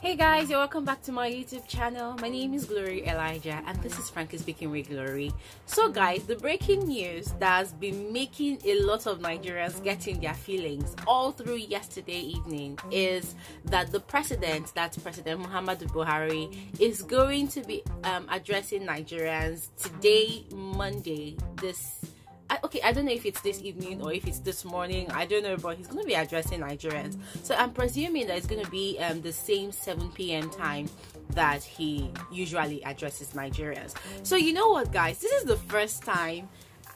Hey guys, you're welcome back to my YouTube channel. My name is Glory Elijah and this is Frankly Speaking with Glory. So guys, the breaking news that has been making a lot of Nigerians getting their feelings all through yesterday evening is that the president, that's President Muhammadu Buhari, is going to be addressing Nigerians today, Monday, I don't know if it's this evening or if it's this morning, I don't know, but he's going to be addressing Nigerians. So I'm presuming that it's going to be the same 7 p.m. time that he usually addresses Nigerians. So you know what, guys, this is the first time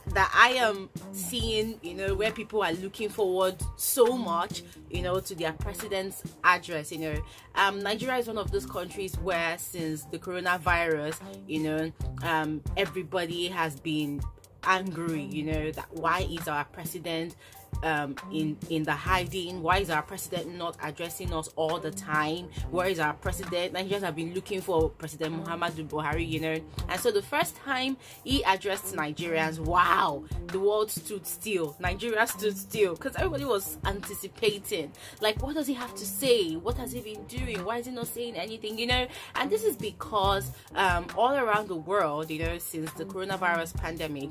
that I am seeing, where people are looking forward so much, to their president's address. Nigeria is one of those countries where since the coronavirus, everybody has been angry, that why is our president in the hiding? Why is our president not addressing us all the time? Where is our president? Nigerians have been looking for President Muhammadu Buhari, and so the first time he addressed Nigerians, wow, the world stood still. Nigeria stood still because everybody was anticipating, like, what does he have to say? What has he been doing? Why is he not saying anything? And this is because all around the world, since the coronavirus pandemic,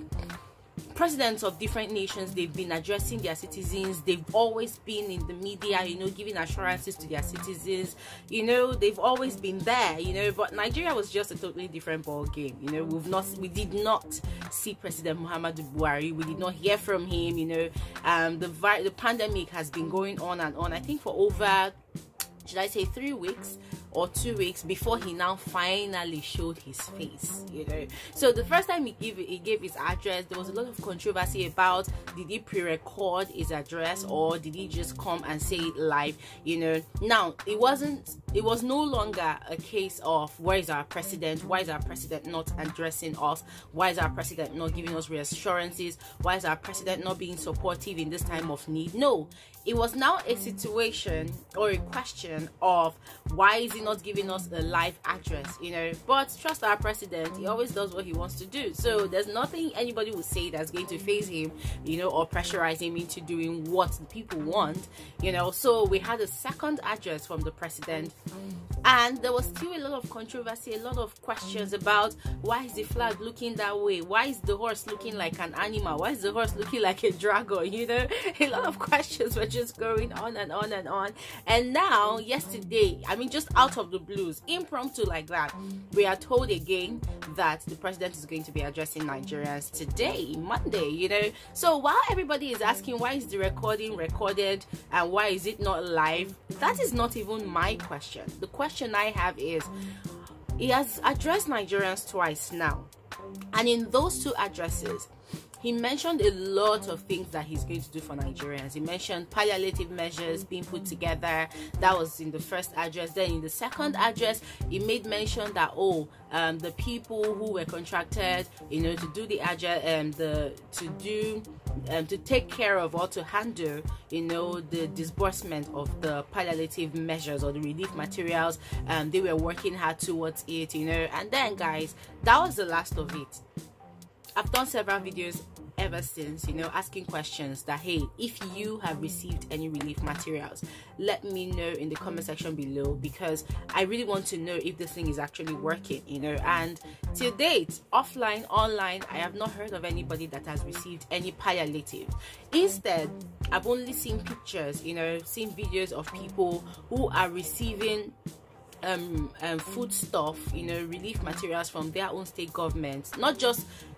presidents of different nations, they've been addressing their citizens. They've always been in the media, giving assurances to their citizens. They've always been there, but Nigeria was just a totally different ball game. We did not see President Muhammadu Buhari. We did not hear from him. The pandemic has been going on and on, I think for over, should I say, 3 weeks or 2 weeks before he now finally showed his face. So the first time he gave his address, there was a lot of controversy about, did he pre-record his address or did he just come and say it live? Now it was no longer a case of where is our president, why is our president not addressing us, why is our president not giving us reassurances, why is our president not being supportive in this time of need. No, it was now a situation or a question of why is he not giving us a live address, but trust our president, he always does what he wants to do. So there's nothing anybody will say that's going to phase him, or pressurize him into doing what the people want, So we had a second address from the president, and there was still a lot of controversy, a lot of questions about why is the flag looking that way, why is the horse looking like an animal, why is the horse looking like a dragon, a lot of questions were just going on and on and on. And now yesterday, just out of the blues, impromptu like that, we are told again that the president is going to be addressing Nigerians today, Monday, So while everybody is asking why is the recording recorded and why is it not live, that is not even my question. The question I have is, he has addressed Nigerians twice now, and in those two addresses, he mentioned a lot of things that he's going to do for Nigerians. He mentioned palliative measures being put together. That was in the first address. Then in the second address, he made mention that, the people who were contracted, to do the address, to take care of or to handle, the disbursement of the palliative measures or the relief materials, they were working hard towards it, And then, guys, that was the last of it. I've done several videos ever since, asking questions that, hey, if you have received any relief materials, let me know in the comment section below, because I really want to know if this thing is actually working, and to date, offline, online, I have not heard of anybody that has received any palliative. Instead, I've only seen pictures, seen videos of people who are receiving food stuff, relief materials from their own state governments,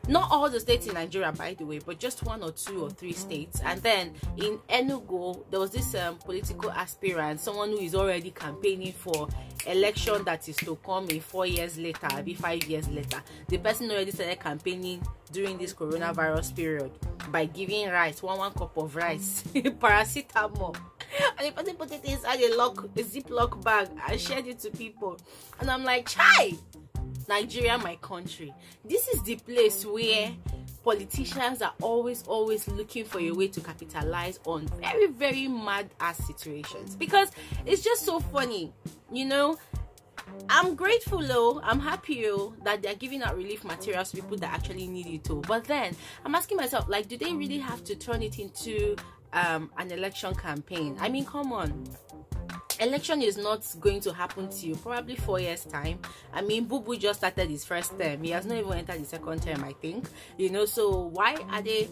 not all the states in Nigeria, by the way, but just 1 or 2 or 3 states. And then in Enugu, there was this political aspirant, someone who is already campaigning for election that is to come in 4 years later, maybe 5 years later. The person already started campaigning during this coronavirus period by giving rice, one cup of rice, paracetamol, and the person put it inside a Ziploc bag and shared it to people. And I'm like, chai, Nigeria, my country, this is the place where politicians are always looking for a way to capitalize on very, very mad ass situations, because it's just so funny. I'm grateful though, I'm happy that they're giving out relief materials to people that actually need it too. But then I'm asking myself, like, do they really have to turn it into an election campaign? Come on. election is not going to happen to you probably 4 years time. I mean, Bubu just started his first term. He has not even entered his second term, I think. You know, so why are they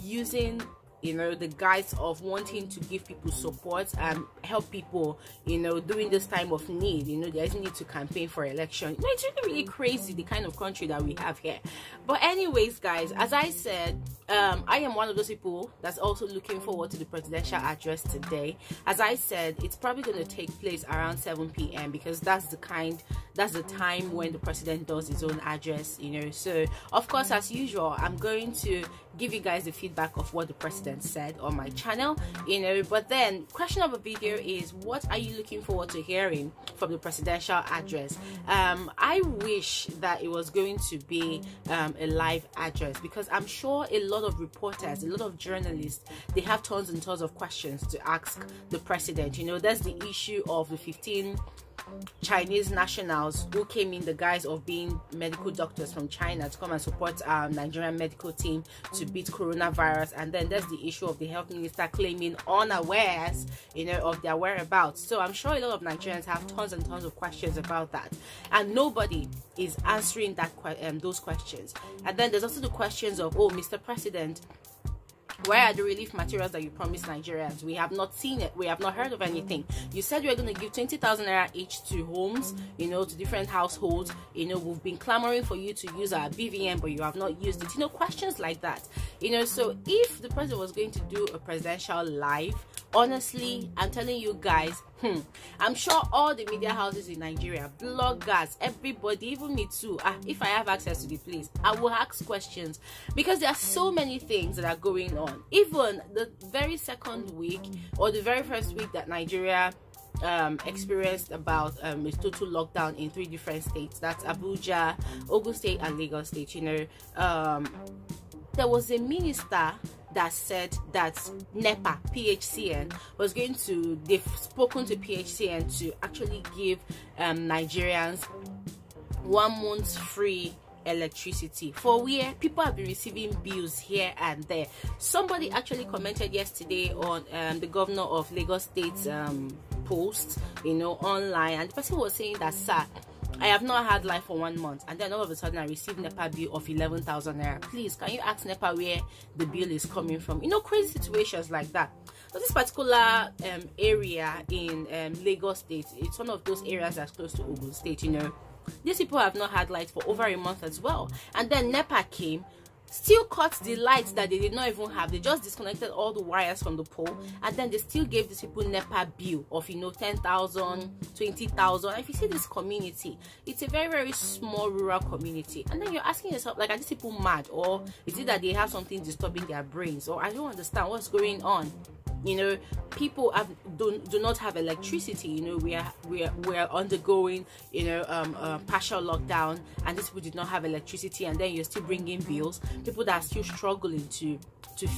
using, you know, the guise of wanting to give people support and help people, you know, during this time of need? You know, there is need to campaign for election. You know, it's really crazy, the kind of country that we have here. But anyways, guys, as I said, I am one of those people that's also looking forward to the presidential address today. As I said, it's probably going to take place around 7 p.m. because that's the time when the president does his own address, you know. So of course, as usual, I'm going to give you guys the feedback of what the president said on my channel, you know. But then question of a video is, what are you looking forward to hearing from the presidential address? I wish that it was going to be a live address, because I'm sure a lot of reporters, a lot of journalists, they have tons and tons of questions to ask the president. You know, there's the issue of the 15 Chinese nationals who came in the guise of being medical doctors from China to come and support our Nigerian medical team to beat coronavirus. And then there's the issue of the health minister claiming unawares, you know, of their whereabouts. So I'm sure a lot of Nigerians have tons and tons of questions about that, and nobody is answering that those questions. And then there's also the questions of, oh, Mr. President, where are the relief materials that you promised Nigerians? We have not seen it. We have not heard of anything. You said you were going to give 20,000 naira each to homes, you know, to different households. You know, we've been clamoring for you to use our BVM, but you have not used it. You know, questions like that. You know, so if the president was going to do a presidential live, honestly, I'm telling you guys, I'm sure all the media houses in Nigeria, bloggers, everybody, even me too, if I have access to the place, I will ask questions, because there are so many things that are going on. Even the very second week or the very first week that Nigeria experienced about a total lockdown in 3 different states, that's Abuja, Ogun State and Lagos State, you know, there was a minister that said that NEPA, PHCN, was going to, they've spoken to PHCN to actually give Nigerians 1 month free electricity, for where people have been receiving bills here and there. Somebody actually commented yesterday on the governor of Lagos State's post, you know, online, and the person was saying that, sir, I have not had life for 1 month, and then all of a sudden I received NEPA bill of 11,000 naira. Please, can you ask NEPA where the bill is coming from? You know, crazy situations like that. So this particular area in Lagos State, it's one of those areas that's close to Ogun State, you know. These people have not had light for over a month as well. And then NEPA came, still cut the lights that they did not even have. They just disconnected all the wires from the pole, and then they still gave these people NEPA bill of, you know, 10,000, 20,000. If you see this community, it's a very, very small rural community, and then you're asking yourself, like, are these people mad, or is it that they have something disturbing their brains, or I don't understand what's going on. You know, people do not have electricity. You know, we are undergoing, you know, partial lockdown, and these people did not have electricity, and then you're still bringing bills. People that are still struggling to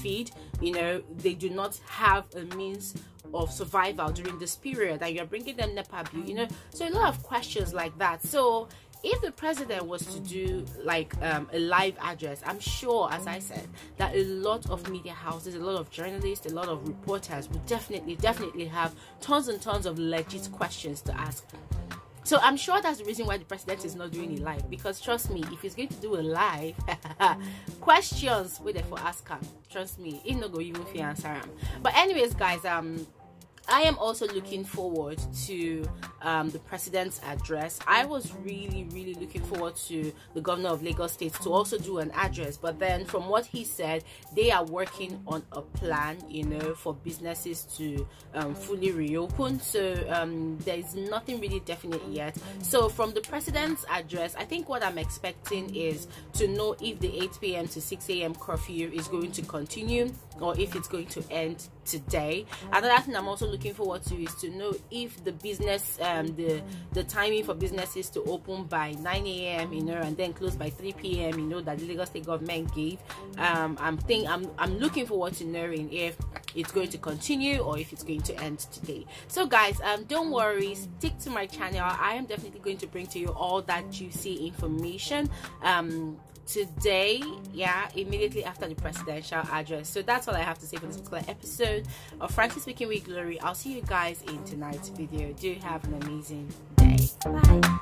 feed, you know, they do not have a means of survival during this period, and you're bringing them NEPA bill, you know. So a lot of questions like that. So if the president was to do like a live address, I'm sure, as I said, that a lot of media houses, a lot of journalists, a lot of reporters would definitely have tons and tons of legit questions to ask. So I'm sure that's the reason why the president is not doing it live, because trust me, if he's going to do a live, questions will therefore ask him. Trust me, he's not going to even answer him. But anyways, guys, I am also looking forward to the president's address. I was really looking forward to the governor of Lagos State to also do an address, but then from what he said, they are working on a plan, you know, for businesses to fully reopen. So there is nothing really definite yet. So from the president's address, I think what I'm expecting is to know if the 8 p.m. to 6 a.m. curfew is going to continue, or if it's going to end today. Another thing I'm also looking forward to is to know if the business the timing for businesses to open by 9 a.m. you know, and then close by 3 p.m. you know, that the Lagos State government gave. I'm looking forward to knowing if it's going to continue or if it's going to end today. So guys, don't worry, stick to my channel. I am definitely going to bring to you all that juicy information today, yeah, immediately after the presidential address. So that's all I have to say for this particular episode of Francis Speaking with Glory. I'll see you guys in tonight's video. Do have an amazing day. Bye.